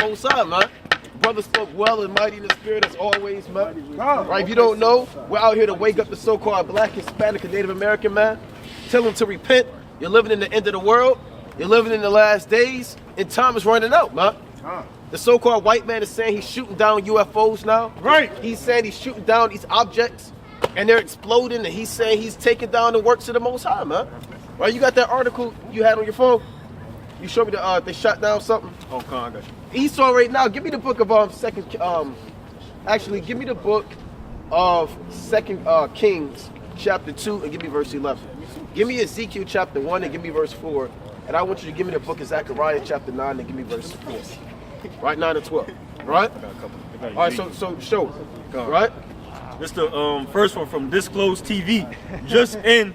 Most high, man. Brother spoke well and mighty in the spirit as always, man. Right? If you don't know, we're out here to wake up the so-called black, Hispanic, and Native American man. Tell them to repent. You're living in the end of the world. You're living in the last days, and time is running out, man. The so-called white man is saying he's shooting down UFOs now. Right. He's saying he's shooting down these objects, and they're exploding, and he's saying he's taking down the works of the Most High, man. Right? You got that article you had on your phone? You showed me they shot down something? Oh, I got you. Esau right now, give me the book of actually give me the book of 2 Kings chapter 2 and give me verse 11. Give me Ezekiel chapter 1 and give me verse 4. And I want you to give me the book of Zechariah chapter 9 and give me verse 4. Right, 9 and 12. Right? All right, so show. Right? This the first one from Disclosed TV. Just in,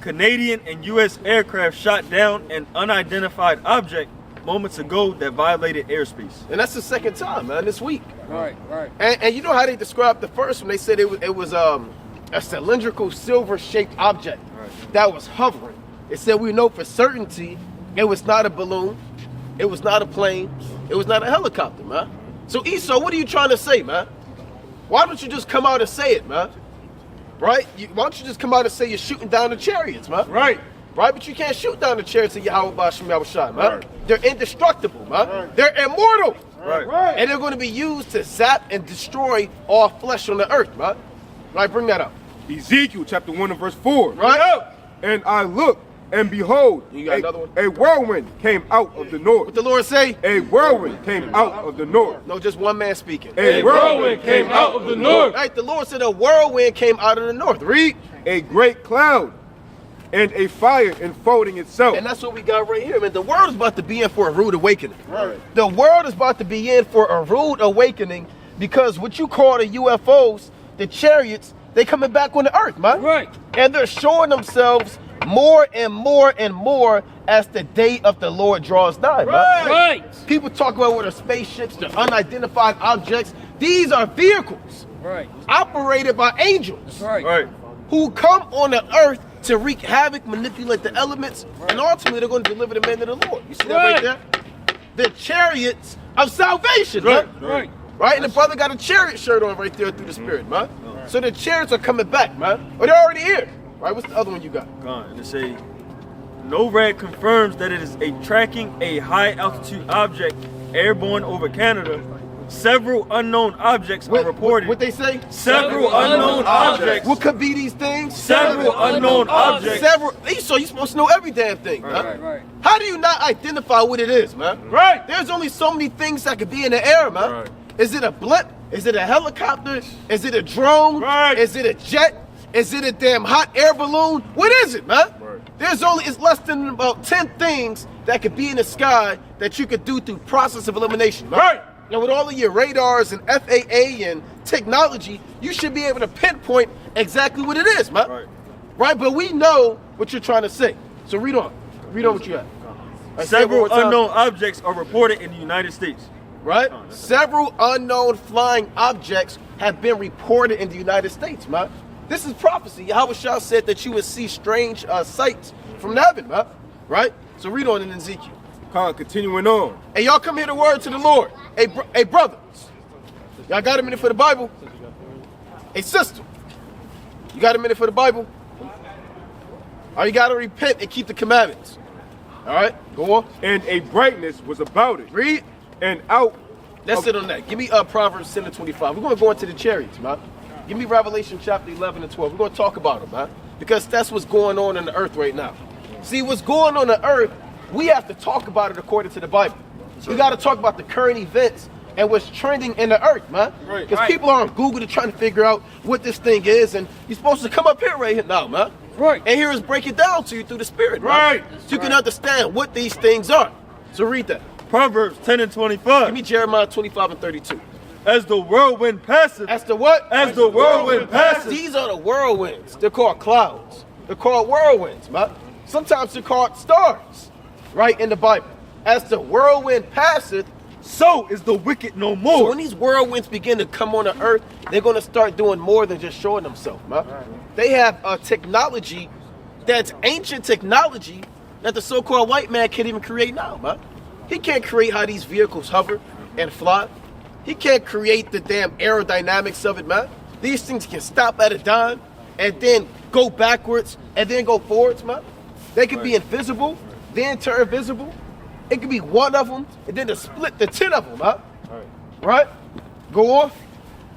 Canadian and U.S. aircraft shot down an unidentified object moments ago that violated airspace. And that's the second time, man, this week. Right. And you know how they described the first one? They said it was a cylindrical silver-shaped object that was hovering. It said we know for certainty it was not a balloon, it was not a plane, it was not a helicopter, man. So Esau, what are you trying to say, man? Why don't you just come out and say it, man? Right? Why don't you just come out and say you're shooting down the chariots, man? Right. Right, but you can't shoot down the chariots of Yahweh Bashim Yahushua, man. Right. They're indestructible, man. Right. They're immortal. Right. And they're going to be used to zap and destroy all flesh on the earth, man. Right, bring that up. Ezekiel chapter 1 and verse 4. Right. And I looked, and behold, You got another one? a whirlwind came out of the north. What the Lord say? A whirlwind came out of the north. No, just one man speaking. A whirlwind came out of the north. Right, the Lord said a whirlwind came out of the north. Read. A great cloud and a fire enfolding itself. And that's what we got right here, man. The world is about to be in for a rude awakening. Right. The world is about to be in for a rude awakening because what you call the UFOs, the chariots, they coming back on the earth, man. Right. And they're showing themselves more and more and more as the day of the Lord draws nigh, man. Right. People talk about what are spaceships, the unidentified objects. These are vehicles Right. operated by angels Right. who come on the earth to wreak havoc, manipulate the elements, and ultimately they're going to deliver the men of the Lord. You see that right there? The chariots of salvation, man. Right. Right? And the brother got a chariot shirt on right there through the spirit, man. So the chariots are coming back, man. Or they're already here. Right? What's the other one you got? And it say, NORAD confirms that it is tracking a high altitude object airborne over Canada. Several unknown objects are reported. What they say? Several unknown objects. What could be these things? Several unknown objects. So you're supposed to know every damn thing, man. Right. How do you not identify what it is, man? Right. There's only so many things that could be in the air, man. Right. Is it a blimp? Is it a helicopter? Is it a drone? Right. Is it a jet? Is it a damn hot air balloon? What is it, man? Right. It's less than about 10 things that could be in the sky that you could do through process of elimination, man. Right. Now with all of your radars and FAA and technology, you should be able to pinpoint exactly what it is, man. Right. Right? But we know what you're trying to say. So read on. Read on what you got. Right, Several unknown objects are reported in the United States. Right? Several unknown flying objects have been reported in the United States, man. This is prophecy. Yahweh Shah said that you would see strange sights from heaven, man. Right? So read on in Ezekiel. Continuing on. Hey, y'all come hear the word to the Lord. Hey, brothers. Y'all got a minute for the Bible? Hey, sister. You got a minute for the Bible? All right, you got to repent and keep the commandments. All right, go on. And a brightness was about it. Read. And out. That's it on that. Give me Proverbs 10 and 25. We're going to go into the chariots, man. Give me Revelation chapter 11 and 12. We're going to talk about them, man. Because that's what's going on in the earth right now. See, what's going on the earth, we have to talk about it according to the Bible. We got to talk about the current events and what's trending in the earth, man. Because people are on Google trying to figure out what this thing is, and you're supposed to come up here right now, man. Right. And here is break it down to you through the Spirit, man. Right. So you can understand what these things are. So read that. Proverbs 10 and 25. Give me Jeremiah 25 and 32. As the whirlwind passeth. As the what? As the whirlwind passeth. These are the whirlwinds. They're called clouds. They're called whirlwinds, man. Sometimes they're called stars, right, in the Bible. As the whirlwind passeth, So is the wicked no more. so when these whirlwinds begin to come on the earth, they're going to start doing more than just showing themselves, man. They have a technology that's ancient technology that the so-called white man can't even create now, man. He can't create how these vehicles hover and fly. He can't create the damn aerodynamics of it, man. These things can stop at a dime and then go backwards and then go forwards, man. They could be invisible, then turn visible. It could be one of them and then to split the 10 of them, man. Right? Go on.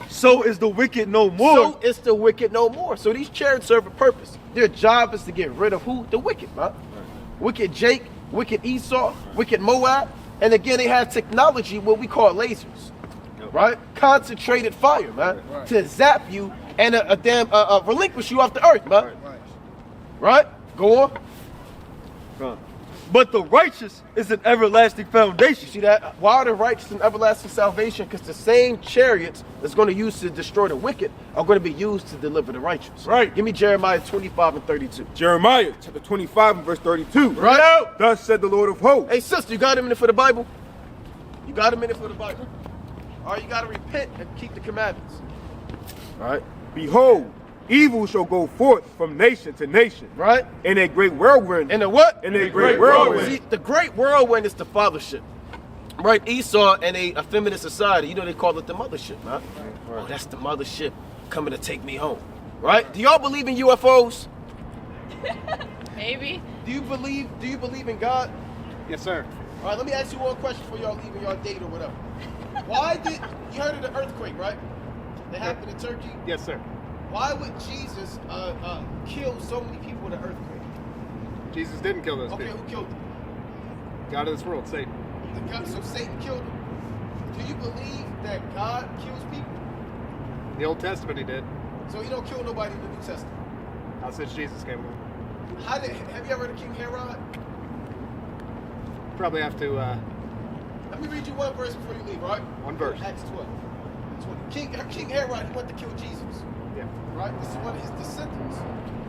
So is the wicked no more. So it's the wicked no more. So these chariots serve a purpose. Their job is to get rid of who? The wicked, man. Wicked Jake, wicked Esau, wicked Moab. And again, they have technology, what we call lasers. Right? Concentrated fire, man. To zap you and relinquish you off the earth, man. Right? Go on. But the righteous is an everlasting foundation. You see that? Why are the righteous and everlasting salvation? Because the same chariots that's going to use to destroy the wicked are going to be used to deliver the righteous. Right. Give me Jeremiah 25 and 32. Jeremiah chapter 25 and verse 32. Right. Thus said the Lord of hosts. Hey, sister, you got a minute for the Bible? You got a minute for the Bible? All right, you got to repent and keep the commandments. All right. Behold, evil shall go forth from nation to nation. Right. In a great whirlwind. In a what? In a great whirlwind. See, the great whirlwind is the fathership. Right? Esau and a feminist society, you know they call it the mothership, man. Oh, that's the mothership coming to take me home. Right? Do y'all believe in UFOs? Maybe. Do you believe in God? Yes, sir. All right, let me ask you one question before y'all leaving y'all date or whatever. Why did you heard of the earthquake, right? That happened in Turkey? Yes, sir. Why would Jesus kill so many people in the earthquake? Jesus didn't kill those Okay, people. who killed them? God of this world, Satan. So Satan killed them. Do you believe that God kills people? In the Old Testament, he did. So he don't kill nobody in the New Testament. Not since Jesus came along. Have you ever heard of King Herod? Probably have to. Let me read you one verse before you leave, right? One verse. Acts 12. King Herod, he went to kill Jesus. Yeah. Right? This is one of his descendants.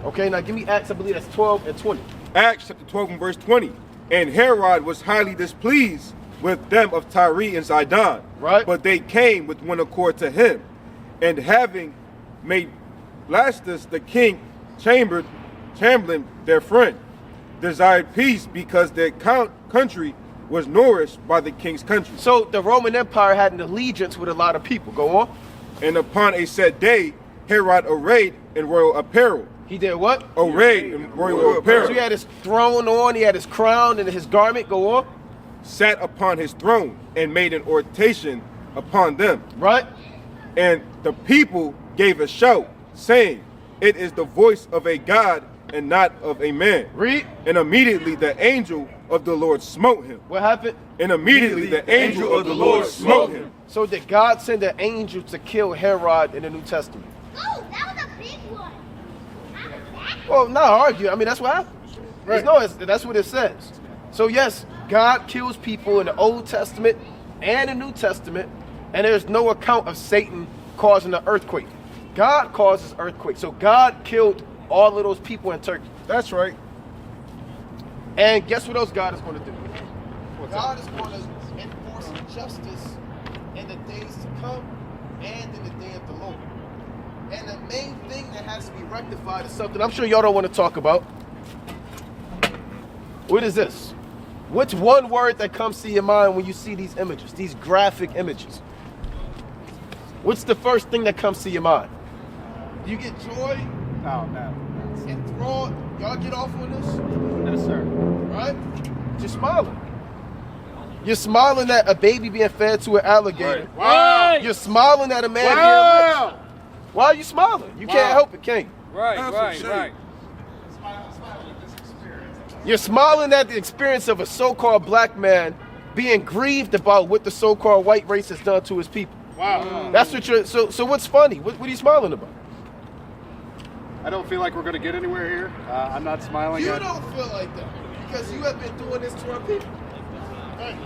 Okay, now give me Acts, I believe that's 12 and 20. Acts chapter 12 and verse 20. And Herod was highly displeased with them of Tyre and Sidon. Right. But they came with one accord to him. And having made Blastus the king Chamberlain their friend, desired peace because their country was nourished by the king's country. So the Roman Empire had an allegiance with a lot of people. Go on. And upon a set day, Herod arrayed in royal apparel. He did what? Arrayed in royal apparel. So he had his throne on, he had his crown and his garment. Go on. Sat upon his throne and made an oration upon them. Right? And the people gave a shout, saying, It is the voice of a God and not of a man. Read. And immediately the angel of the Lord smote him. What happened? And immediately the angel of the Lord smote him. So did God send an angel to kill Herod in the New Testament? Oh, that was a big one. Well, not argue. I mean, that's what happened. Right. That's what it says. So yes, God kills people in the Old Testament and the New Testament, and there's no account of Satan causing an earthquake. God causes earthquakes. So God killed all of those people in Turkey. That's right. And guess what else God is going to do? What's God up? is going to enforce justice in the days to come and in the day of the Lord. And the main thing that has to be rectified is something I'm sure y'all don't want to talk about. What is this? What's one word that comes to your mind when you see these images, these graphic images? What's the first thing that comes to your mind? Do you get joy, Oh, no. enthralled? Y'all get off on this? No, sir. Right? You're smiling. You're smiling at a baby being fed to an alligator. Right. Wow. You're smiling at a man Wow. being rich. Why are you smiling? You can't help it, can you? Right. You're smiling at the experience of a so-called black man being grieved about what the so-called white race has done to his people. Wow. That's what you're. So what's funny? What are you smiling about? I don't feel like we're going to get anywhere here. I'm not smiling You at don't feel like that because you have been doing this to our people. Right.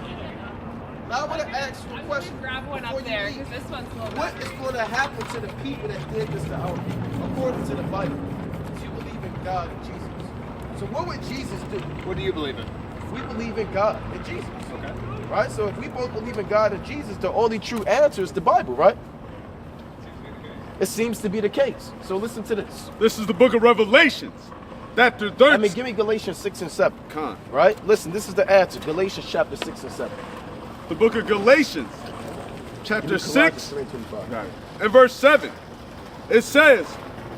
Now I want to ask you a question. Grab one before up you there leave. because this one's a little What is going to happen to the people that did this to our people? According to the Bible, you believe in God and Jesus. So what would Jesus do? What do you believe in? We believe in God and Jesus. Okay. Right? So if we both believe in God and Jesus, the only true answer is the Bible, right? It seems to be the case. So listen to this. This is the book of Revelations. Chapter 13. I mean, give me Galatians 6 and 7. Con. Right? Listen, this is the answer. Galatians chapter 6 and 7. The book of Galatians, chapter Colossians 6, 3:25. and verse 7. It says,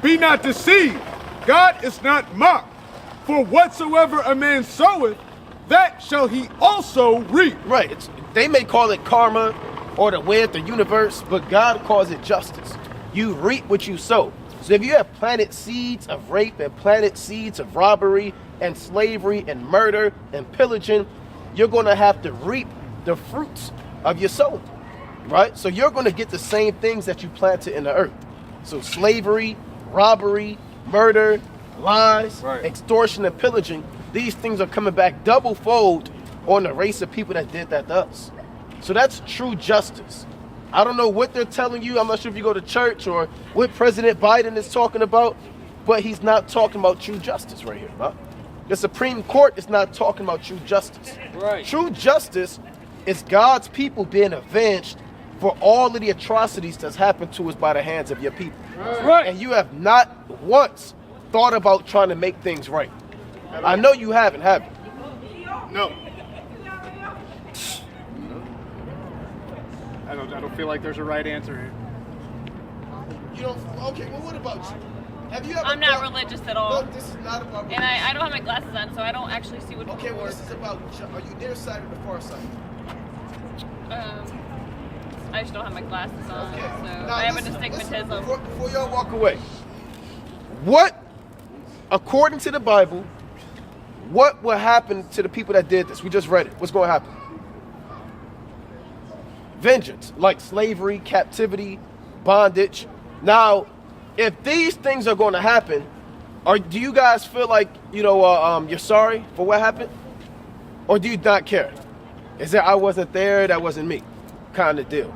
"Be not deceived, God is not mocked. For whatsoever a man soweth, that shall he also reap." Right. They may call it karma or the way of the universe, but God calls it justice. You reap what you sow. So if you have planted seeds of rape and planted seeds of robbery and slavery and murder and pillaging, you're going to have to reap the fruits of your sowing, right? So you're going to get the same things that you planted in the earth. So slavery, robbery, murder, lies, Right. extortion, and pillaging, these things are coming back double fold on the race of people that did that to us. So that's true justice. I don't know what they're telling you. I'm not sure if you go to church or what President Biden is talking about, but he's not talking about true justice right here, huh? The Supreme Court is not talking about true justice. Right. True justice is God's people being avenged for all of the atrocities that's happened to us by the hands of your people. Right. And you have not once thought about trying to make things right. I know you haven't, have you? No. I don't feel like there's a right answer here. You don't. Okay, well, what about you? Have you ever? I'm not thought- religious at all. No, this is not about. And I don't have my glasses on, so I don't actually see what Okay, well, people this is about. Are you near side or the far side? I just don't have my glasses on, Okay. so Now, I have listen, astigmatism. Before y'all walk away, what, according to the Bible, what will happen to the people that did this? We just read it. What's going to happen? Vengeance, like slavery, captivity, bondage. Now, if these things are going to happen, do you guys feel like, you're sorry for what happened? Or do you not care? Is that I wasn't there, that wasn't me kind of deal?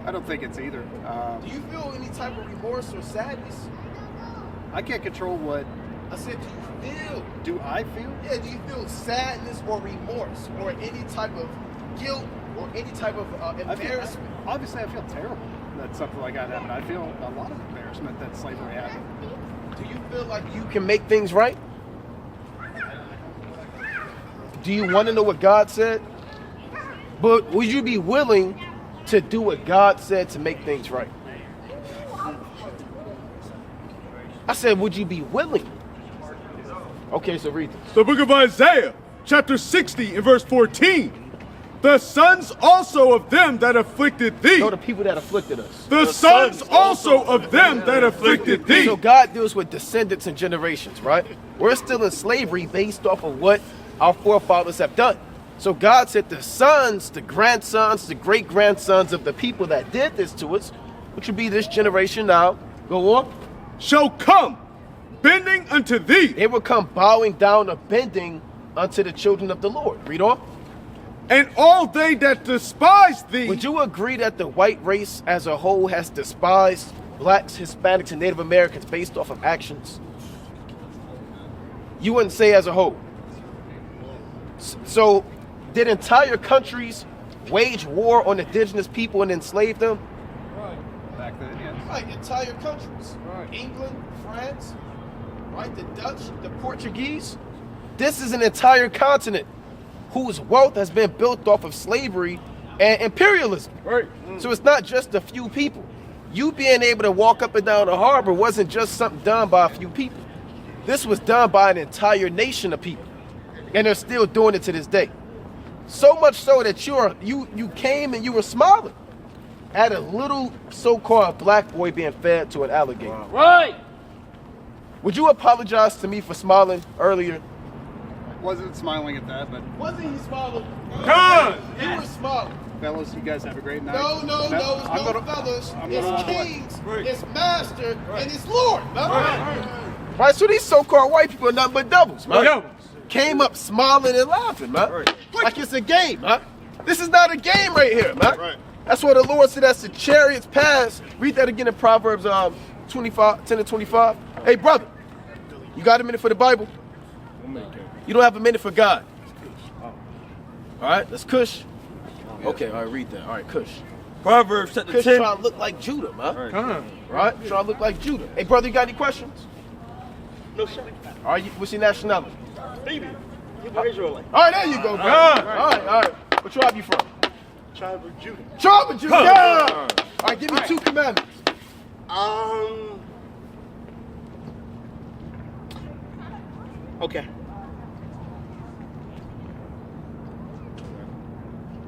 I don't think it's either. Do you feel any type of remorse or sadness? I can't control what I said, do you feel? do I feel. Yeah, do you feel sadness or remorse or any type of guilt or any type of embarrassment? Obviously, I feel terrible that something like that happened. I feel a lot of embarrassment that slavery happened. Do you feel like you can make things right? Do you want to know what God said? But would you be willing to do what God said to make things right? I said, would you be willing? Okay, so read this. The book of Isaiah, chapter 60 and verse 14. The sons also of them that afflicted thee. No, the people that afflicted us. The sons also of them that afflicted thee. So God deals with descendants and generations, right? We're still in slavery based off of what our forefathers have done. So God said the sons, the grandsons, the great-grandsons of the people that did this to us, which would be this generation now, go on, shall come bending unto thee. they will come bowing down or bending unto the children of the Lord. Read on. And all they that despise thee. Would you agree that the white race as a whole has despised blacks, Hispanics, and Native Americans based off of actions? You wouldn't say as a whole. So, did entire countries wage war on indigenous people and enslave them? Back then, yes. Right, entire countries. Right. England, France, right, the Dutch, the Portuguese. This is an entire continent whose wealth has been built off of slavery and imperialism. Right. So it's not just a few people. You being able to walk up and down the harbor wasn't just something done by a few people. This was done by an entire nation of people. And they're still doing it to this day. So much so that you came and you were smiling at a little so-called black boy being fed to an alligator. Right. Would you apologize to me for smiling earlier? Wasn't smiling at that, but Wasn't he smiling? God. You were smiling. fellas, you guys have a great night. No, it's I'm no gonna- fellas. I'm It's gonna- kings, Right. it's master, and it's lord. Man. Right. So these so-called white people are nothing but doubles, man. Doubles. Came up smiling and laughing, man. Right. Like it's a game, man. This is not a game right here, man. Right. That's what the Lord said, that's the chariots pass. Read that again in Proverbs 25, 10 and 25. Hey, brother, you got a minute for the Bible? You don't have a minute for God. All right, that's Cush. Okay, all right, read that. All right, Cush. Proverbs chapter Cush 10. trying to look like Judah, man. Right. Right? Trying to look like Judah. Hey, brother, you got any questions? No, sir. All right, what's your nationality? Baby, you're Israelite. All right, there you go, bro. God. All right. What tribe you from? tribe of Judah. Tribe of Judah. Yeah. All right, give me 2 commandments. Okay.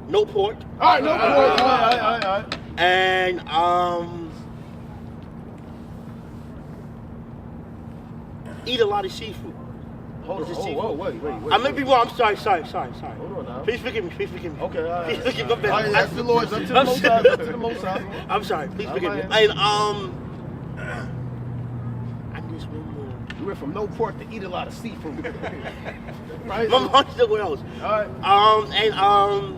No pork. All right, no pork. All right. And eat a lot of seafood. Hold Is it on. seafood? Whoa, wait. I may be wrong. I'm sorry. Hold on now. Please forgive me. Okay, all right. Please forgive me. All right, that's the Lord's up to the Most High. Up to the Most High. I'm sorry. Please forgive me. Alright. And I just one more. You went from no pork to eat a lot of seafood. Right? My mom's somewhere else. All right.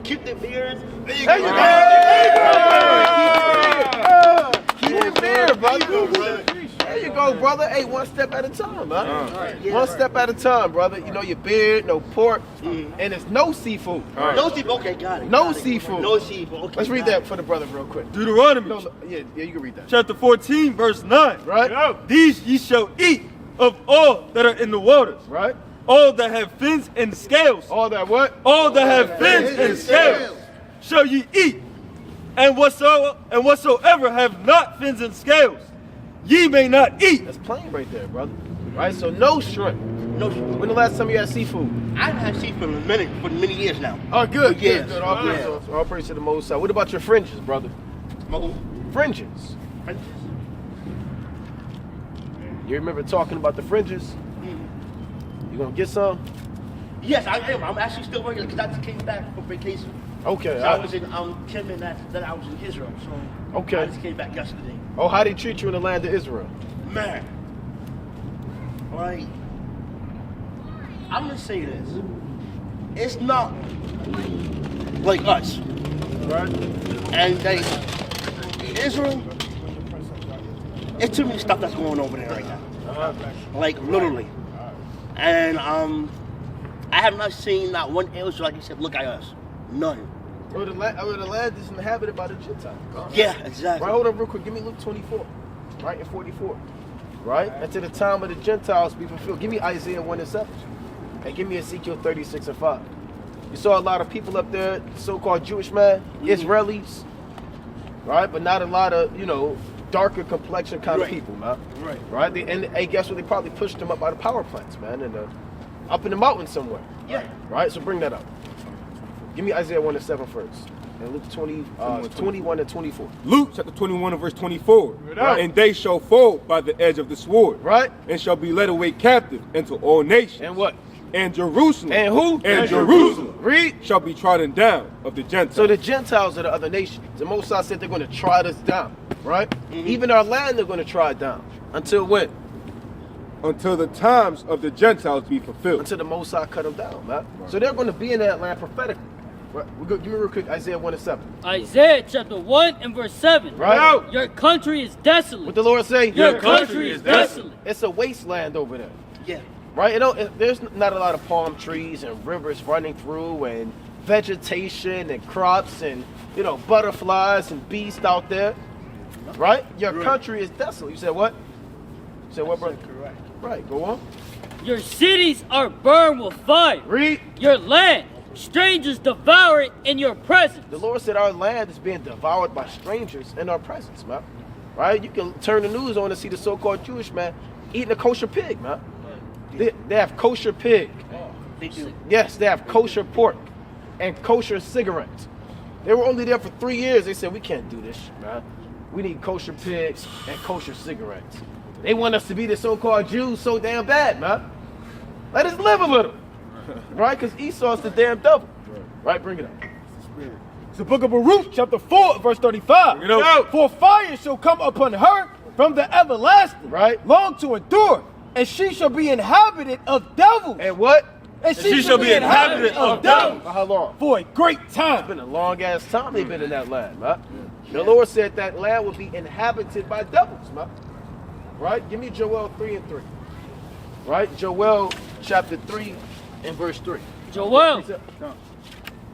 Keep the beard. There you go. Keep it there, brother. There you go, brother. Hey, one step at a time, man. One step at a time, brother. You know, your beard, no pork, and it's no seafood. No seafood. Okay, got it. No seafood. No seafood. Okay. Let's read that for the brother real quick. Deuteronomy No, yeah, you can read that. chapter 14, verse 9. Right? These ye shall eat of all that are in the waters, Right? all that have fins and scales. All that what? All that have fins and scales shall ye eat, and whatsoever have not fins and scales, ye may not eat. That's plain right there, brother. Right? So no shrimp. No seafood. When the last time you had seafood? I haven't had seafood in a minute, for many years now. Oh, good. Yes. Good. All praise to the Most High. What about your fringes, brother? Mo- Fringes. You remember talking about the fringes? You gonna get some? Yes, I am. I'm actually still working because I just came back from vacation. Okay. So I was in Kemen, then I was in Israel. So Okay. I just came back yesterday. Oh, how they treat you in the land of Israel? Man, like, I'm gonna say this. It's not like us. Right? And Israel, it's too many stuff that's going over there right now. Like, literally. And I have not seen not one Israelite said, look at us. None. Or the land is inhabited by the Gentiles. Yeah, exactly. Right, hold on real quick. Give me Luke 24. Right, in 44. Right? Until the time of the Gentiles be fulfilled. Give me Isaiah 1 and 7. And give me Ezekiel 36 and 5. You saw a lot of people up there, so-called Jewish man, Israelis, right? But not a lot of, darker complexion kind of people, man. Right? And hey, guess what? They probably pushed them up by the power plants, man, and up in the mountains somewhere. Yeah. Right? So bring that up. Give me Isaiah 1 and 7 first. And Luke 21 and 24. Luke chapter 21 and verse 24. Right. And they shall fall by the edge of the sword. Right? And shall be led away captive into all nations. And what? And Jerusalem. And who? And Jerusalem. Read. Shall be trodden down of the Gentiles. So the Gentiles are the other nations. The Most High said they're going to trot us down. Right? Even our land they're going to trot down. Until when? Until the times of the Gentiles be fulfilled. Until the Most High cut them down, man. So they're going to be in that land prophetically. Right? We'll give me real quick Isaiah 1 and 7. Isaiah chapter 1 and verse 7. Right? Your country is desolate. What the Lord say? Your country is desolate. It's a wasteland over there. Yeah. Right? There's not a lot of palm trees and rivers running through and vegetation and crops and, butterflies and beasts out there. Right? Your country is desolate. You said what? You said what, brother? Correct. Right. Go on. Your cities are burned with fire. Read. Your land, strangers devour it in your presence. The Lord said our land is being devoured by strangers in our presence, man. Right? You can turn the news on and see the so-called Jewish man eating a kosher pig, man. They have kosher pig. They do. Yes, they have kosher pork and kosher cigarettes. They were only there for 3 years. They said, we can't do this, man. We need kosher pigs and kosher cigarettes. They want us to be the so-called Jews so damn bad, man. Let us live a little. Right? Because Esau's the damn devil. Right? Bring it up. It's the book of Baruch, chapter 4, verse 35. For fire shall come upon her from the everlasting, Right? long to endure, and she shall be inhabited of devils. And what? And she shall be inhabited of devils For how long? for a great It's time. been a long ass time they've been in that land, man. The Lord said that land would be inhabited by devils, man. Right? Give me Joel 3 and 3. Right? Joel chapter 3 and verse 3. Joel.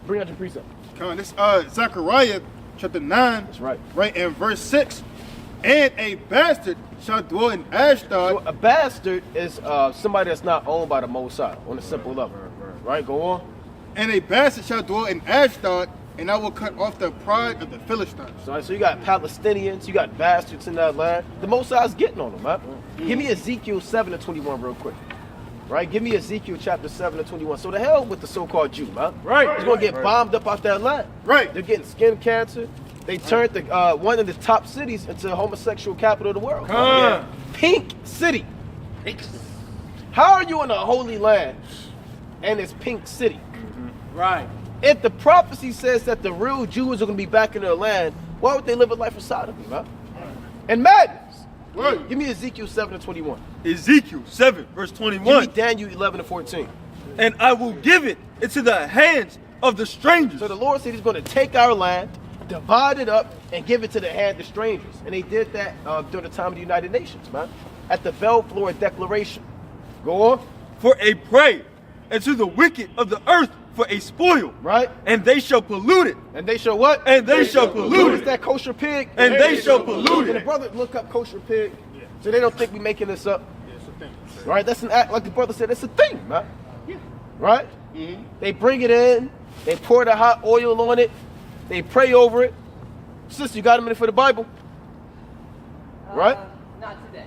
Bring out your precept. Come on, this Zechariah chapter 9, That's right. right in verse 6. And a bastard shall dwell in Ashdod. So a bastard is somebody that's not owned by the Most High on a simple level. Right? Go on. And a bastard shall dwell in Ashdod, and I will cut off the pride of the Philistines. So you got Palestinians, you got bastards in that land. The Most High is getting on them, man. Give me Ezekiel 7:21 real quick. Right? Give me Ezekiel chapter 7:21. So the hell with the so-called Jew, man. Right. He's going to get bombed up out that land. Right. They're getting skin cancer. They turned the, one of the top cities into the homosexual capital of the world. Yeah. Pink City. How are you in a holy land and it's Pink City? Right. If the prophecy says that the real Jews are going to be back in their land, why would they live a life of sodomy, man? And madness. Right. Give me Ezekiel 7:21. Ezekiel 7, verse Give 21. me Daniel 11:14. And I will give it into the hands of the strangers. So the Lord said he's going to take our land, divide it up, and give it to the hand of strangers. And they did that during the time of the United Nations, man. At the Balfour Declaration. Go on. For a prey, and to the wicked of the earth for a spoil. Right. And they shall pollute it. And they shall what? And they shall pollute What is it. that kosher pig? And they shall pollute Can the it. brother look up kosher pig? So they don't think we making this up. Right? That's an act, like the brother said, it's a thing, man. Right? They bring it in, they pour the hot oil on it, they pray over it. Sister, you got a minute for the Bible? Right? Not today.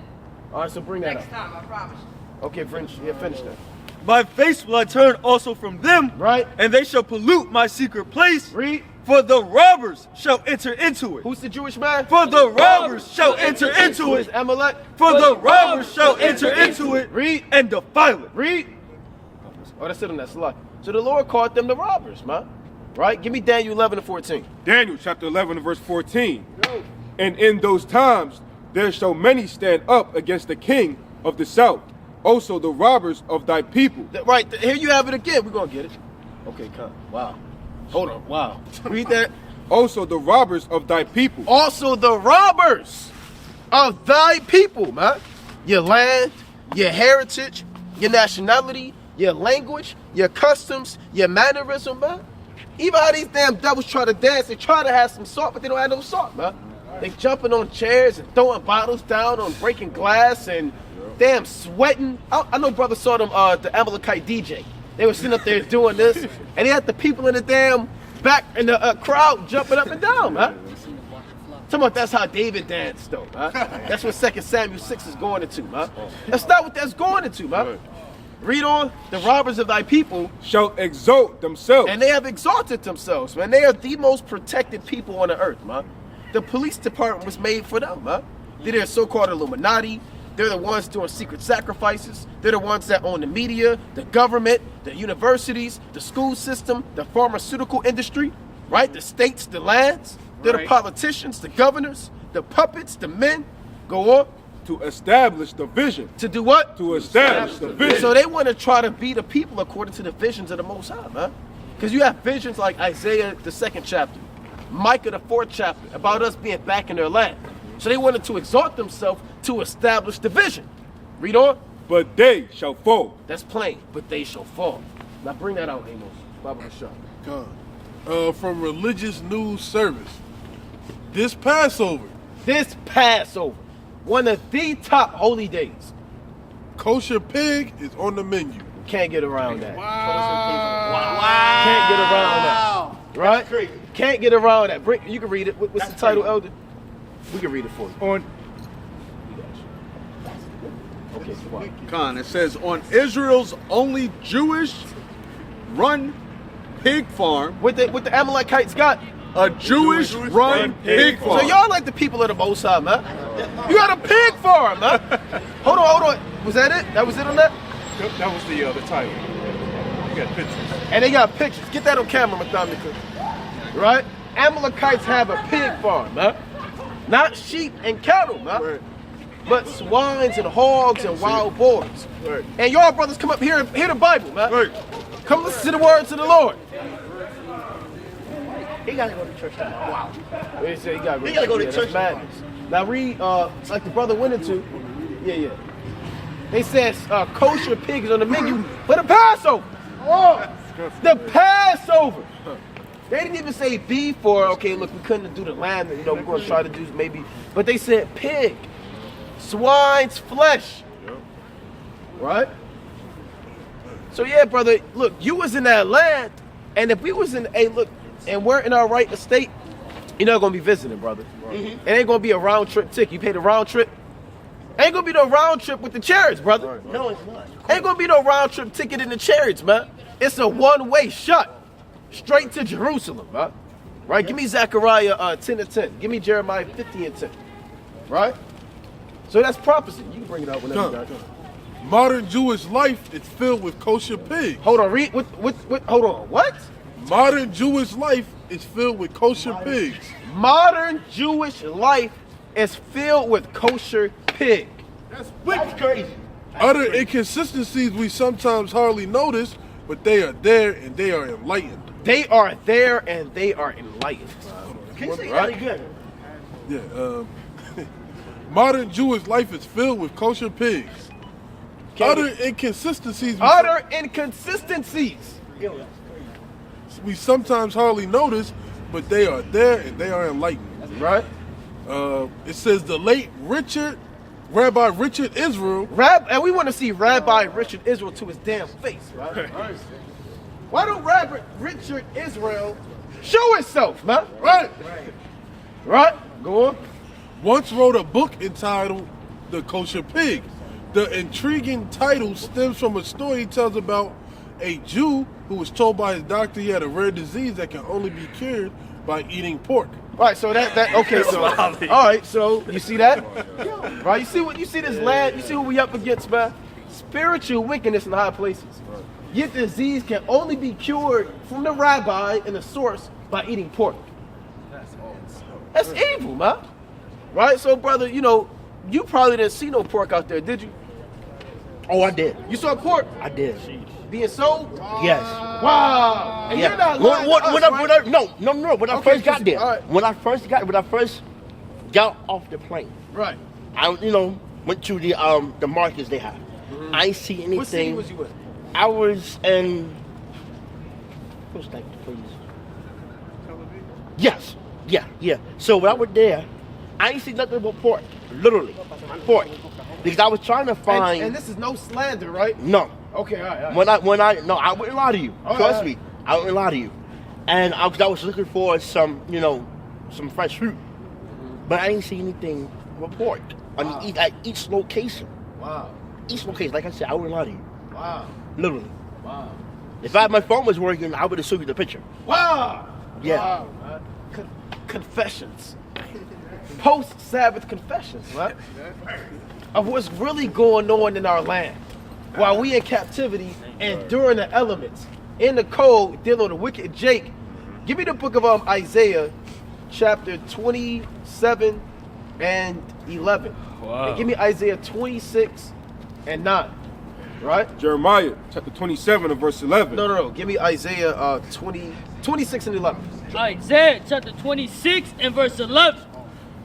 All right, so bring that Next up. time, I promise. Okay, finish that. My face will I turn also from them. Right? And they shall pollute my secret place. Read. For the robbers shall enter into it. Who's the Jewish man? For the robbers shall enter into Who is it. Amalek? For the robbers shall enter into it. Read. And defile it. Read. Oh, that's it on that slide. So the Lord called them the robbers, man. Right? Give me Daniel 11:14. Daniel chapter 11 verse 14. And in those times there shall many stand up against the king of the south, also the robbers of thy people. Right, here you have it again. We're going to get it. Okay, come. Wow. Hold on. Wow. Read that. Also the robbers of thy people. Also the robbers of thy people, man. Your land, your heritage, your nationality, your language, your customs, your mannerism, man. Even how these damn devils try to dance, they try to have some salt, but they don't have no salt, man. They jumping on chairs and throwing bottles down on breaking glass and damn sweating. I know brother saw them, the Amalekite DJ. They were sitting up there doing this, and they had the people in the damn back in the crowd jumping up and down, man. Talking about that's how David danced, though, man. That's what 2 Samuel 6 is going into, man. That's not what that's going into, man. Read on. The robbers of thy people shall exalt themselves. And they have exalted themselves, man. They are the most protected people on the earth, man. The police department was made for them, man. They're the so-called Illuminati. They're the ones doing secret sacrifices. They're the ones that own the media, the government, the universities, the school system, the pharmaceutical industry, right? The states, the lands. They're the politicians, the governors, the puppets, the men. Go on. To establish the vision. To do what? To establish the vision. So they want to try to be the people according to the visions of the Most High, man. Because you have visions like Isaiah, the 2nd chapter, Micah, the 4th chapter, about us being back in their land. So they wanted to exalt themselves to establish the vision. Read on. But they shall fall. That's plain. But they shall fall. Now bring that out, Amos. Bible Shah. From religious news service. This Passover. One of the top holy days. Kosher pig is on the menu. Can't get around that. Wow. Can't get around that. Right? Can't get around that. You can read it. What's the title, Elder? We can read it for you. Okay, Khan, it says, on Israel's only Jewish-run pig farm. What the Amalekites got? A Jewish-run pig farm. So y'all like the people of the Most High, man. You got a pig farm, man. Hold on. Was that it? That was it on that? That was the title. You got pictures. And they got pictures. Get that on camera, Mathamika. Right? Amalekites have a pig farm, man. Not sheep and cattle, man. Right. But swines and hogs and wild boars. Right. And y'all brothers come up here and hear the Bible, man. Right. Come listen to the words of the Lord. He gotta go to church tomorrow. Wow. He said he gotta go to church tomorrow. Now read, like the brother went into. Yeah. They said kosher pig is on the menu for the Passover. Oh, the Passover. They didn't even say beef or, okay, look, we couldn't do the lamb, we're going to try to do maybe. But they said pig. swine's flesh. Right? So yeah, brother, look, you was in that land, and if we was in, hey, look, and we're in our right estate, you're not gonna be visiting, brother. It ain't gonna be a round trip ticket. You pay the round trip. Ain't gonna be no round trip with the chariots, brother. No, it's not. Ain't gonna be no round trip ticket in the chariots, man. It's a one-way shot straight to Jerusalem, man. Right? Give me Zechariah 10 and 10. Give me Jeremiah 50 and 10. Right? So that's prophecy. You can bring it out whenever you got it. Modern Jewish life is filled with kosher pigs. Hold on, read. Hold on. What? Modern Jewish life is filled with kosher pigs. Modern Jewish life is filled with kosher pig. That's crazy. Other inconsistencies we sometimes hardly notice, but they are there and they are enlightened. They are there and they are enlightened. Can you say that again? Yeah. Modern Jewish life is filled with kosher pigs. Other inconsistencies. We sometimes hardly notice, but they are there and they are enlightened. Right? It says the late Rabbi Richard Israel. And we want to see Rabbi Richard Israel to his damn face, right? Why don't Rabbi Richard Israel show himself, man? Right? Go on. Once wrote a book entitled The Kosher Pig. The intriguing title stems from a story he tells about a Jew who was told by his doctor he had a rare disease that can only be cured by eating pork. Right, so okay, so all right, so you see that? Right, you see this lad, you see who we up against, man? Spiritual wickedness in high places. Yet the disease can only be cured from the rabbi and the source by eating pork. That's evil, man. Right? So brother, you probably didn't see no pork out there, did you? Oh, I did. You saw pork? I did. Being sold? Yes. Wow. And you're not lying No. When I first got there, when I first got off the plane, right? I went to the markets they have. I ain't see anything. What city was you in? I was in. What's that place? Yes. Yeah. So when I was there, I ain't see nothing but pork. Literally, pork. Because I was trying to find. And this is no slander, right? No. Okay, all right. I wouldn't lie to you. Trust me, I wouldn't lie to you. And I was looking for some fresh fruit, but I didn't see anything but pork at each location. Wow. Each location, like I said, I wouldn't lie to you. Wow. Literally. Wow. If my phone was working, I would have showed you the picture. Wow. Yeah. Wow, man. Confessions. Post-Sabbath confessions, right? Of what's really going on in our land. While we in captivity and during the elements, in the cold, dealing with the wicked Jake. Give me the book of Isaiah, chapter 27 and 11. Wow. And give me Isaiah 26 and 9. Right? Jeremiah, chapter 27 and verse 11. No. Give me Isaiah 26 and 11. Isaiah chapter 26 and verse 11.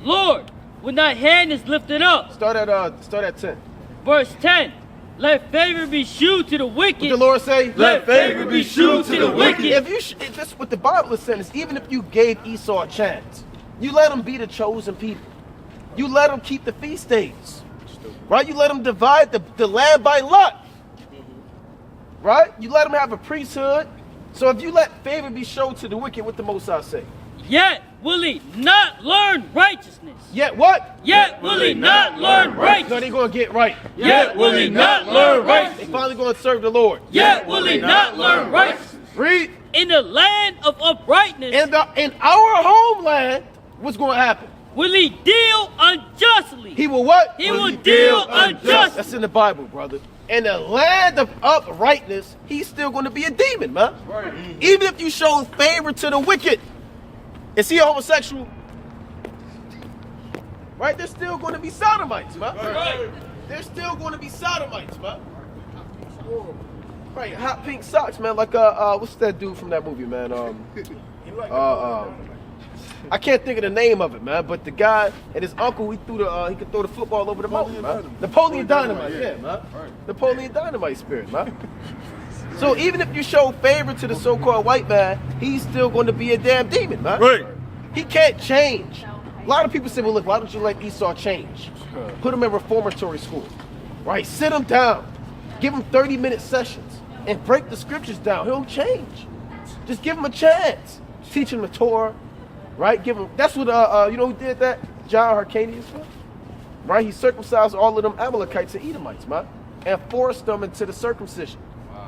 Lord, when thy hand is lifted up. Start at 10. Verse 10. Let favor be shewed to the wicked. What the Lord say? Let favor be shewed to the wicked. If that's what the Bible is saying, is even if you gave Esau a chance, you let him be the chosen people. You let him keep the feast days. Right? You let him divide the land by lot. Right? You let him have a priesthood. So if you let favor be shown to the wicked, what the Most High say? Yet will he not learn righteousness. Yet what? Yet will he not learn righteousness. No, they going to get right. Yet will he not learn righteousness. They finally going to serve the Lord. Yet will he not learn righteousness. Read. In the land of uprightness. In our homeland, what's going to happen? Will he deal unjustly. He will what? He will deal unjustly. That's in the Bible, brother. In the land of uprightness, he's still going to be a demon, man. Right. Even if you show favor to the wicked. Is he a homosexual? Right? There's still going to be sodomites, man. Right. There's still going to be sodomites, man. Right, hot pink socks, man. Like what's that dude from that movie, man? I can't think of the name of it, man. But the guy and his uncle, he could throw the football over the mountain, man. Napoleon Dynamite, yeah, man. Napoleon Dynamite spirit, man. So even if you show favor to the so-called white man, he's still going to be a damn demon, man. Right. He can't change. A lot of people say, well, look, why don't you let Esau change? Put him in reformatory school, right? Sit him down. Give him 30-minute sessions and break the scriptures down. He'll change. Just give him a chance. Teach him the Torah, right? Give him. That's what you know who did that? John Hyrcanus, right? He circumcised all of them Amalekites and Edomites, man, and forced them into the circumcision.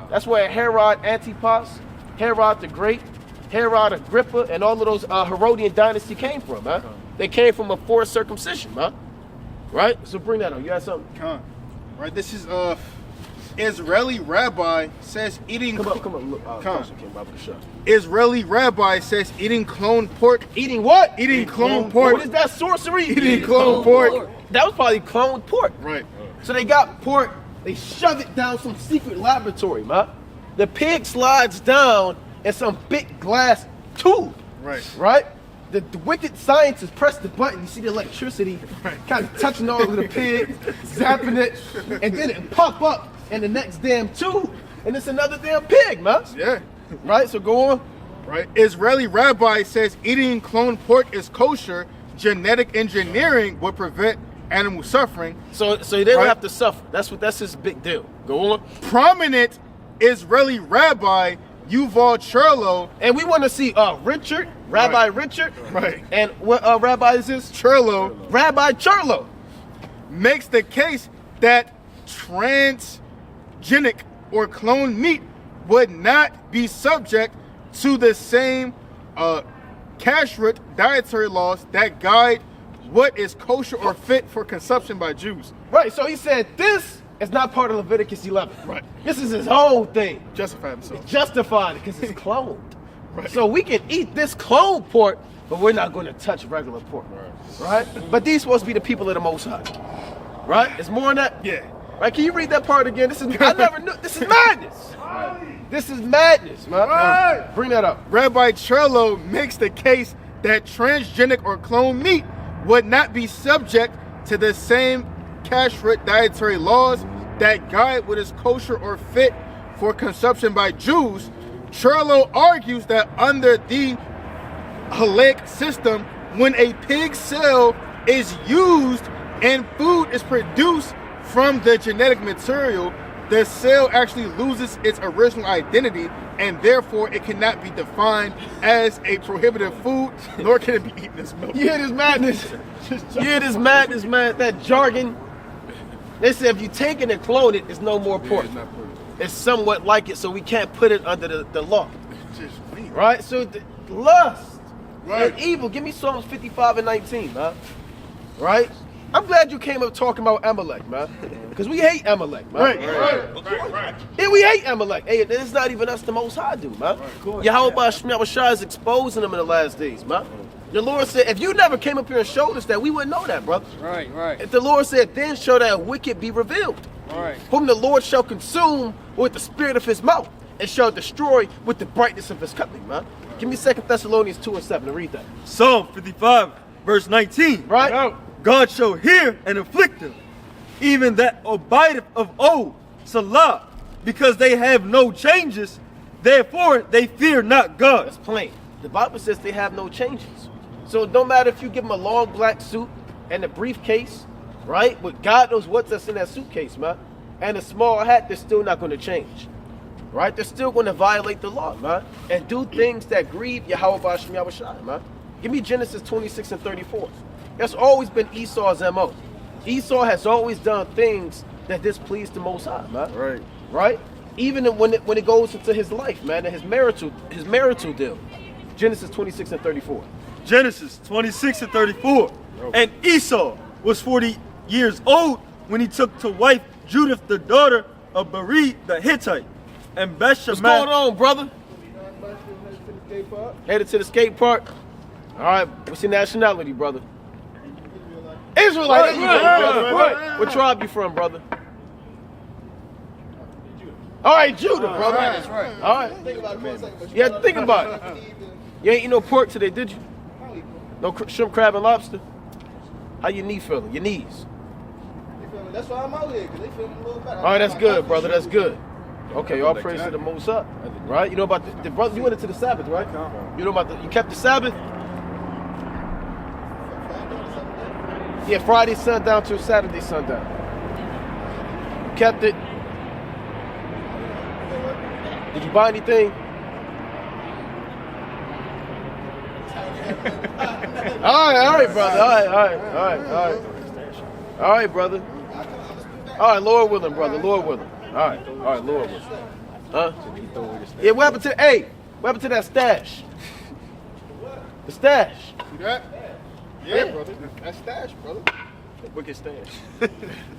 That's where Herod Antipas, Herod the Great, Herod Agrippa, and all of those Herodian dynasty came from, man. They came from a forced circumcision, man. Right? So bring that on. You got something? Right. This is Israeli rabbi says eating. Come on. Look, Israeli rabbi says eating clone pork. Eating what? Eating clone pork. What is that sorcery? Eating clone pork. That was probably cloned pork. Right. So they got pork. They shove it down some secret laboratory, man. The pig slides down in some big glass tube. Right. Right? The wicked scientists press the button. You see the electricity kind of touching all over the pig, zapping it, and then it pop up in the next damn tube, and it's another damn pig, man. Yeah. Right. So go on. Right. Israeli rabbi says eating clone pork is kosher. Genetic engineering would prevent animal suffering. So they don't have to suffer. That's his big deal. Go on. Prominent Israeli rabbi Yuval Cherlo, and we want to see Richard, Rabbi Richard, right? And what rabbi is this? Cherlo, Rabbi Cherlo, makes the case that transgenic or cloned meat would not be subject to the same kashrut dietary laws that guide what is kosher or fit for consumption by Jews. Right. So he said this is not part of Leviticus 11. Right. This is his whole thing. Justify himself. It's justified because it's cloned. Right. So we can eat this cloned pork, but we're not going to touch regular pork. Right. But these supposed to be the people of the Most High. Right. It's more than that. Yeah. Right. Can you read that part again? I never knew. This is madness. This is madness, man. Right. Bring that up. Rabbi Cherlo makes the case that transgenic or cloned meat would not be subject to the same kashrut dietary laws that guide what is kosher or fit for consumption by Jews. Cherlo argues that under the Amalek system, when a pig cell is used and food is produced from the genetic material, the cell actually loses its original identity, and therefore it cannot be defined as a prohibited food, nor can it be eaten as milk. You hear this madness? You hear this madness, man? That jargon. They say if you take it and clone it, it's no more pork. It's somewhat like it, so we can't put it under the law. Right? So lust and evil. Give me Psalms 55 and 19, man. Right? I'm glad you came up talking about Amalek, man. Because we hate Amalek, man. Right. Yeah, we hate Amalek. Hey, it's not even us the Most High do, man. Yahweh Shai is exposing them in the last days, man. The Lord said, if you never came up here and showed us that, we wouldn't know that, brother. Right. If the Lord said, then shall that wicked be revealed. Right. Whom the Lord shall consume with the spirit of his mouth, and shall destroy with the brightness of his coming, man. Give me 2 Thessalonians 2 and 7 to read that. Psalm 55, verse 19. Right? God shall hear and afflict them, even that abideth of old, Salah, because they have no changes, therefore they fear not God. That's plain. The Bible says they have no changes. So no matter if you give them a long black suit and a briefcase, right? But God knows that's in that suitcase, man. And a small hat, they're still not going to change. Right? They're still going to violate the law, man. And do things that grieve Yahweh Shai, man. Give me Genesis 26 and 34. That's always been Esau's MO. Esau has always done things that displease the Most High, man. Right? Even when it goes into his life, man, and his marital deal. Genesis 26 and 34. Genesis 26 and 34. And Esau was 40 years old when he took to wife Judith, the daughter of Beri the Hittite. And Bethshemesh. What's going on, brother? Headed to the skate park. All right, what's your nationality, brother? Israelite. Right. What tribe you from, brother? All right, Judah, brother. That's right. All right. Yeah, think about it. You ain't eat no pork today, did you? No shrimp, crab, and lobster? How your knee feeling? Your knees? That's why I'm out here, because they feeling a little better. All right, that's good, brother. That's good. Okay, all praise to the Most High. Right? You know about the brother, you went into the Sabbath, right? You know about you kept the Sabbath? Yeah, Friday sundown till Saturday sundown. Kept it. Did you buy anything? all right, brother. All right, brother. All right, Lord willing, brother. Lord willing. All right, Lord willing. Huh? Yeah, what happened to? Hey, what happened to that stash? The stash. See that? Yeah, brother. That's stash, brother. Wicked stash.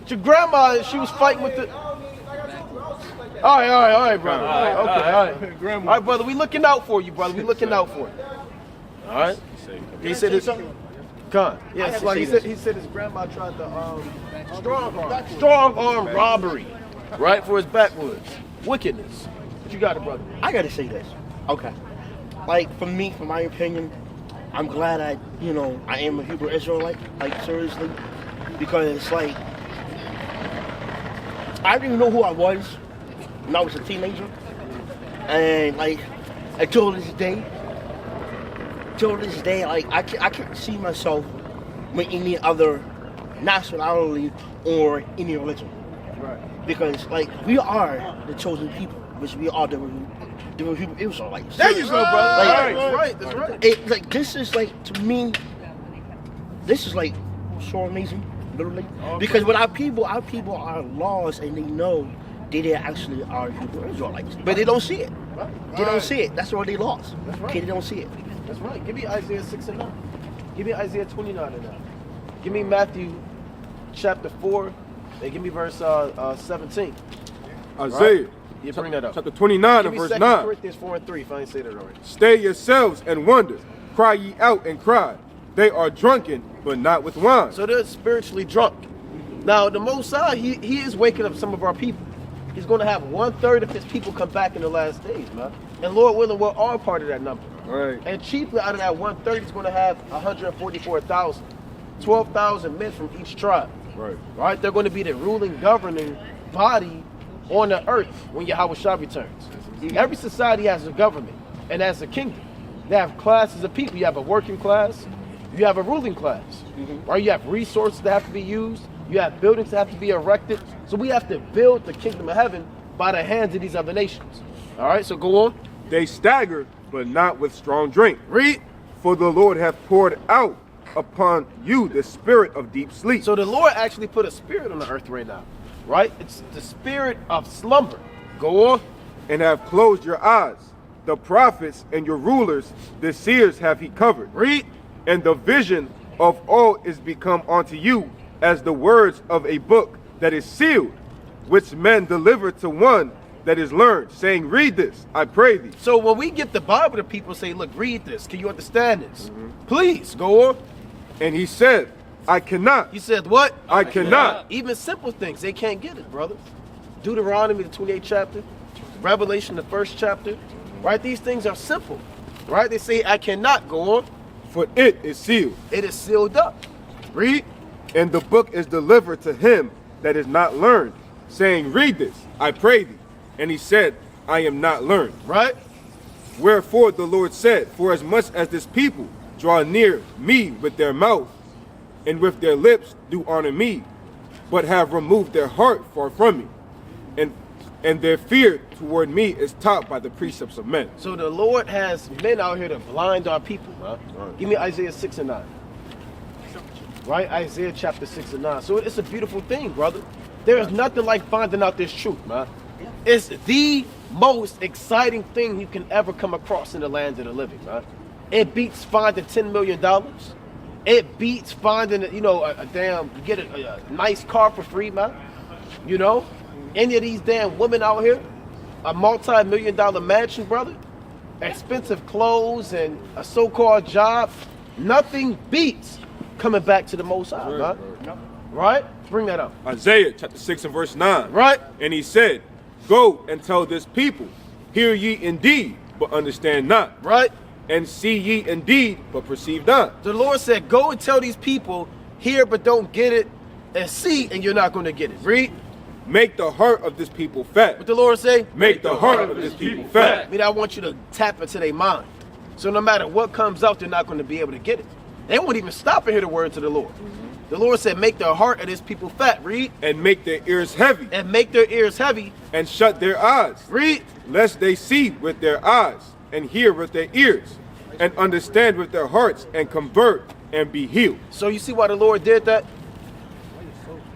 Your grandma, she was fighting with the. All right, brother. All right, brother. We looking out for you, brother. We looking out for you. All right. He said it's Con. Yeah, it's like he said his grandma tried to strong arm robbery, right, for his backwoods. Wickedness. What you got, brother? I gotta say this. Okay. Like, for me, for my opinion, I'm glad I am a Hebrew Israelite, like, seriously. Because, like, I didn't even know who I was when I was a teenager. And, like, until this day, like, I can't see myself with any other nationality or any religion. Right. Because, like, we are the chosen people, which we are the Hebrew Israelites. There you go, brother. Like, That's right. Like, this is, like, to me, this is, like, so amazing, literally. Because when our people are lost and they know they actually are Hebrew Israelites. But they don't see it. They don't see it. That's why they lost. That's right. Okay, they don't see it. That's right. Give me Isaiah 6 and 9. Give me Isaiah 29 and 9. Give me Matthew chapter 4 and give me verse 17. Isaiah. Right? Yeah, bring that up. Chapter 29 and verse 9. 2 Corinthians 4 and 3 if I ain't say that already. Stay yourselves and wonder. Cry ye out and cry. They are drunken, but not with wine. So they're spiritually drunk. Now, the Most High, he is waking up some of our people. He's going to have 1/3 of his people come back in the last days, man. And Lord willing, we're all part of that number. Right. And chiefly out of that 1/3, he's going to have 144,000. 12,000 men from each tribe. Right? They're going to be the ruling, governing body on the earth when Yahweh Shah returns. Every society has a government and has a kingdom. They have classes of people. You have a working class. You have a ruling class. Right? You have resources that have to be used. You have buildings that have to be erected. So we have to build the kingdom of heaven by the hands of these other nations. All right, so go on. They stagger, but not with strong drink. Read. For the Lord hath poured out upon you the spirit of deep sleep. So the Lord actually put a spirit on the earth right now. Right? It's the spirit of slumber. Go on. And have closed your eyes. The prophets and your rulers, the seers have he covered. Read. And the vision of all is become unto you as the words of a book that is sealed, which men deliver to one that is learned, saying, read this, I pray thee. So when we get the Bible to people, say, look, read this. Can you understand this? Please, go on. And he said, I cannot. He said what? I cannot. Even simple things, they can't get it, brother. Deuteronomy, the 28th chapter. Revelation, the 1st chapter. Right? These things are simple. Right? They say, I cannot. Go on. For it is sealed. It is sealed up. Read. And the book is delivered to him that is not learned, saying, read this, I pray thee. And he said, I am not learned. Right? Wherefore the Lord said, for as much as this people draw near me with their mouth, and with their lips do honor me, but have removed their heart far from me, and their fear toward me is taught by the precepts of men. So the Lord has men out here to blind our people, man. Give me Isaiah 6 and 9. Right? Isaiah chapter 6 and 9. So it's a beautiful thing, brother. There is nothing like finding out this truth, man. It's the most exciting thing you can ever come across in the land of the living, man. It beats finding $10 million. It beats finding, you get a nice car for free, man. You know? Any of these damn women out here, a multi-million-dollar mansion, brother, expensive clothes and a so-called job, nothing beats coming back to the Most High, man. Right? Bring that up. Isaiah chapter 6 and verse 9. Right? And he said, go and tell this people, hear ye indeed, but understand not. Right? And see ye indeed, but perceive not. The Lord said, go and tell these people, hear but don't get it, and see and you're not going to get it. Read. Make the heart of this people fat. What the Lord say? Make the heart of this people fat. I mean, I want you to tap into their mind. So no matter what comes out, they're not going to be able to get it. They won't even stop and hear the words of the Lord. The Lord said, make the heart of this people fat. Read. And make their ears heavy. And make their ears heavy. And shut their eyes. Read. Lest they see with their eyes, and hear with their ears, and understand with their hearts, and convert, and be healed. So you see why the Lord did that?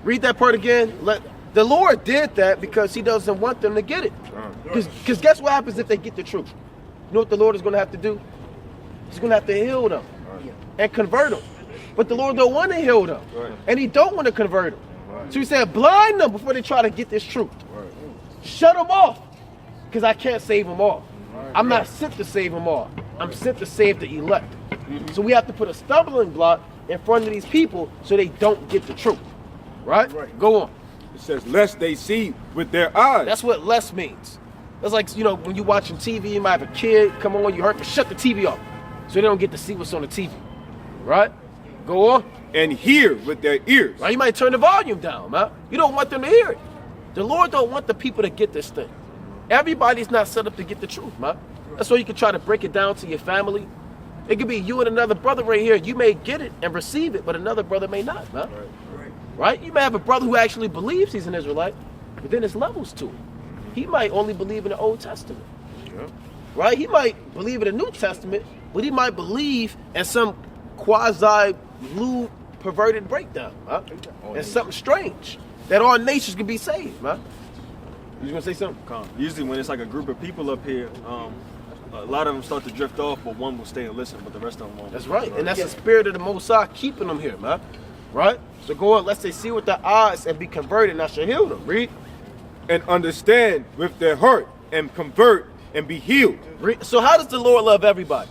Read that part again. The Lord did that because he doesn't want them to get it. Because guess what happens if they get the truth? You know what the Lord is going to have to do? He's going to have to heal them and convert them. But the Lord don't want to heal them. And he don't want to convert them. So he said, blind them before they try to get this truth. Shut them off. Because I can't save them all. I'm not sent to save them all. I'm sent to save the elect. So we have to put a stumbling block in front of these people so they don't get the truth. Right? Go on. It says, lest they see with their eyes. That's what less means. That's like, you know, when you're watching TV, you might have a kid come on, you hurt, shut the TV off so they don't get to see what's on the TV. Right? Go on. And hear with their ears. Right? You might turn the volume down, man. You don't want them to hear it. The Lord don't want the people to get this thing. Everybody's not set up to get the truth, man. That's why you can try to break it down to your family. It could be you and another brother right here. You may get it and receive it, but another brother may not, man. Right? You may have a brother who actually believes he's an Israelite, but then there's levels to it. He might only believe in the Old Testament. Right? He might believe in the New Testament, but he might believe in some quasi-lewd, perverted breakdown. Huh? And something strange that all nations can be saved, man. You gonna say something? Usually when it's like a group of people up here, a lot of them start to drift off, but one will stay and listen, but the rest of them won't. That's right. And that's the spirit of the Most High keeping them here, man. Right? So go on, lest they see with their eyes and be converted, and I shall heal them. Read. And understand with their heart, and convert, and be healed. Read. So how does the Lord love everybody?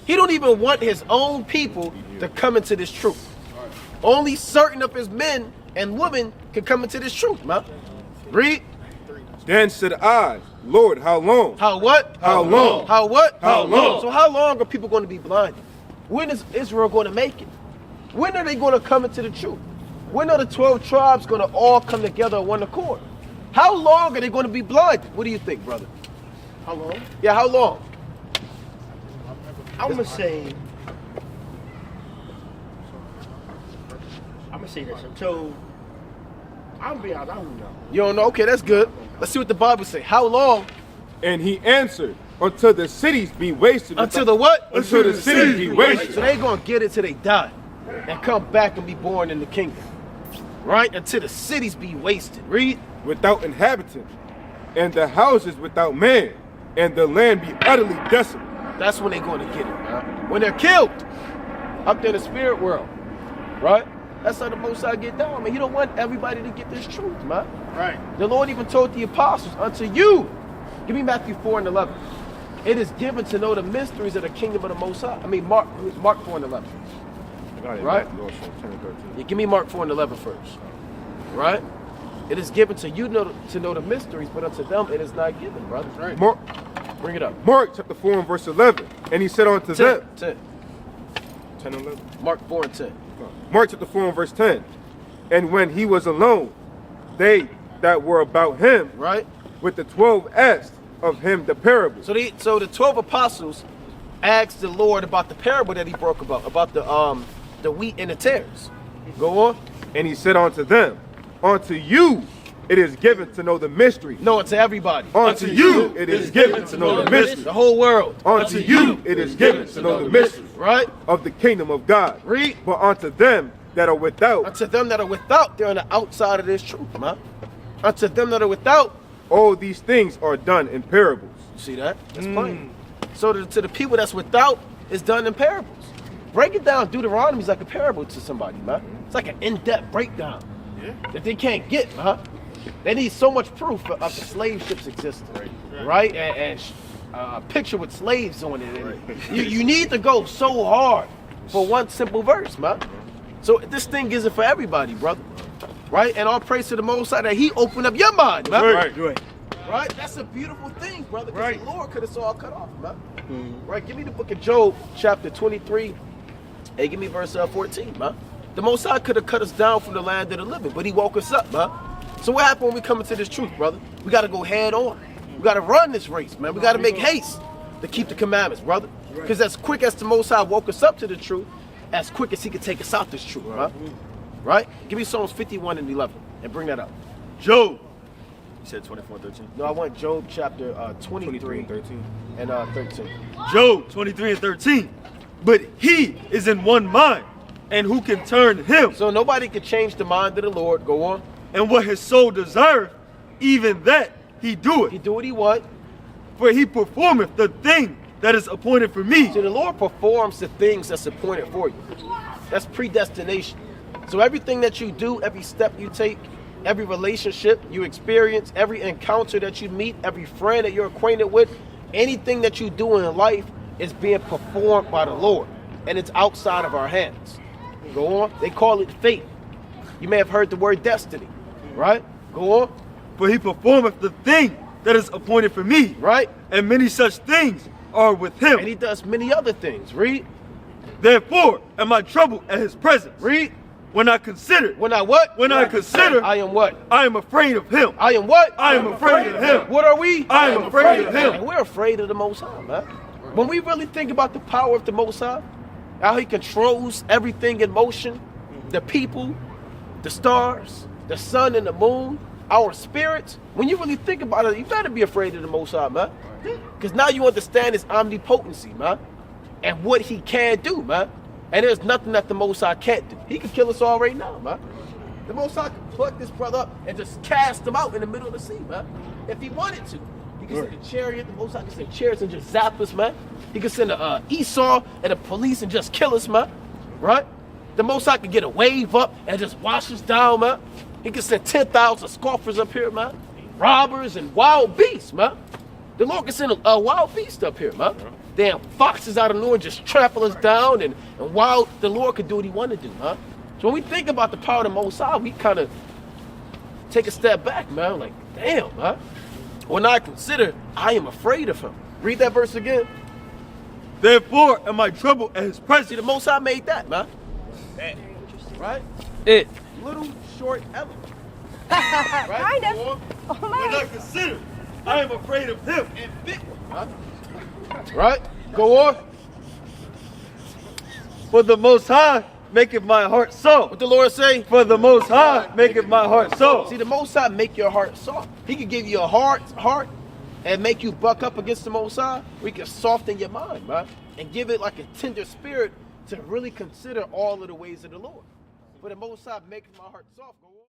He don't even want his own people to come into this truth. Only certain of his men and women can come into this truth, man. Read. Then said I, Lord, how long? How what? How long? How what? How long? So how long are people going to be blinded? When is Israel going to make it? When are they going to come into the truth? When are the 12 tribes going to all come together in one accord? How long are they going to be blinded? What do you think, brother? How long? Yeah, how long? I'm gonna say this until I'm being honest, I don't know. You don't know? Okay, that's good. Let's see what the Bible say. How long? And he answered, until the cities be wasted. Until the what? Until the cities be wasted. So they gonna get it till they die and come back and be born in the kingdom. Right? Until the cities be wasted. Read. Without inhabitant, and the houses without man, and the land be utterly desolate. That's when they're going to get it, man. When they're killed up there in the spirit world. Right? That's how the Most High get down, man. He don't want everybody to get this truth, man. Right. The Lord even told the apostles, unto you, give me Matthew 4:11. It is given to know the mysteries of the kingdom of the Most High. I mean, Mark 4:11. Right? Yeah, give me Mark 4:11 first. Right? It is given to you to know the mysteries, but unto them it is not given, brother. Right. Mark, bring it up. Mark chapter 4 and verse 11. And he said unto them. 10 and 11. Mark 4 and 10. Mark chapter 4 and verse 10. And when he was alone, they that were about him, right, with the 12 asked of him the parable. So the 12 apostles asked the Lord about the parable that he broke about the wheat and the tares. Go on. And he said unto them, unto you it is given to know the mystery. No, unto everybody. Unto you it is given to know the mystery. The whole world. Unto you it is given to know the mystery. Right? Of the kingdom of God. Read. But unto them that are without. Unto them that are without, they're on the outside of this truth, man. Unto them that are without. All these things are done in parables. See that? That's plain. So to the people that's without, it's done in parables. Break it down. Deuteronomy is like a parable to somebody, man. It's like an in-depth breakdown that they can't get, man. They need so much proof of the slave ships existing, right? And a picture with slaves on it. And you need to go so hard for one simple verse, man. So this thing isn't for everybody, brother. Right? And all praise to the Most High that he opened up your mind, man. Right? That's a beautiful thing, brother. Because the Lord could have all cut off, man. Right? Give me the book of Job, chapter 23. Hey, give me verse 14, man. The Most High could have cut us down from the land of the living, but he woke us up, man. So what happened when we come into this truth, brother? We got to go head on. We got to run this race, man. We got to make haste to keep the commandments, brother. Because as quick as the Most High woke us up to the truth, as quick as he could take us out this truth, huh? Right? Give me Psalms 51 and 11 and bring that up. Job. You said 24:13. No, I want Job chapter 23 and 13. Job 23 and 13. But he is in one mind, and who can turn him? So nobody can change the mind of the Lord. Go on. And what his soul desireth, even that he doeth. He do what he want. For he performeth the thing that is appointed for me. So the Lord performs the things that's appointed for you. That's predestination. So everything that you do, every step you take, every relationship you experience, every encounter that you meet, every friend that you're acquainted with, anything that you do in life is being performed by the Lord. And it's outside of our hands. Go on. They call it fate. You may have heard the word destiny. Right? Go on. For he performeth the thing that is appointed for me. Right? And many such things are with him. And he does many other things. Read. Therefore am I troubled at his presence. Read. When I consider. When I what? When I consider. I am what? I am afraid of him. I am what? I am afraid of him. What are we? I am afraid of him. And we're afraid of the Most High, man. When we really think about the power of the Most High, how he controls everything in motion, the people, the stars, the sun and the moon, our spirits, when you really think about it, you better be afraid of the Most High, man. Because now you understand his omnipotency, man, and what he can do, man. And there's nothing that the Most High can't do. He can kill us all right now, man. The Most High can pluck this brother up and just cast him out in the middle of the sea, man. If he wanted to. He can send a chariot, the Most High can send chariots and just zap us, man. He can send a Esau and the police and just kill us, man. Right? The Most High can get a wave up and just wash us down, man. He can send 10,000 scoffers up here, man. Robbers and wild beasts, man. The Lord can send a wild beast up here, man. Damn foxes out of nowhere just trample us down, and wild, the Lord could do what he wanted to do, man. So when we think about the power of the Most High, we kind of take a step back, man. Like, damn, man. When I consider, I am afraid of him. Read that verse again. Therefore am I troubled at his presence. See, the Most High made that, man. Right? It. Little short element. Kind of. When I consider, I am afraid of him. And big one, huh? Right? Go on. For the Most High maketh my heart soft. What the Lord say? For the Most High maketh my heart soft. See, the Most High make your heart soft. He can give you a hard heart and make you buck up against the Most High. We can soften your mind, man, and give it like a tender spirit to really consider all of the ways of the Lord. For the Most High maketh my heart soft. Go on.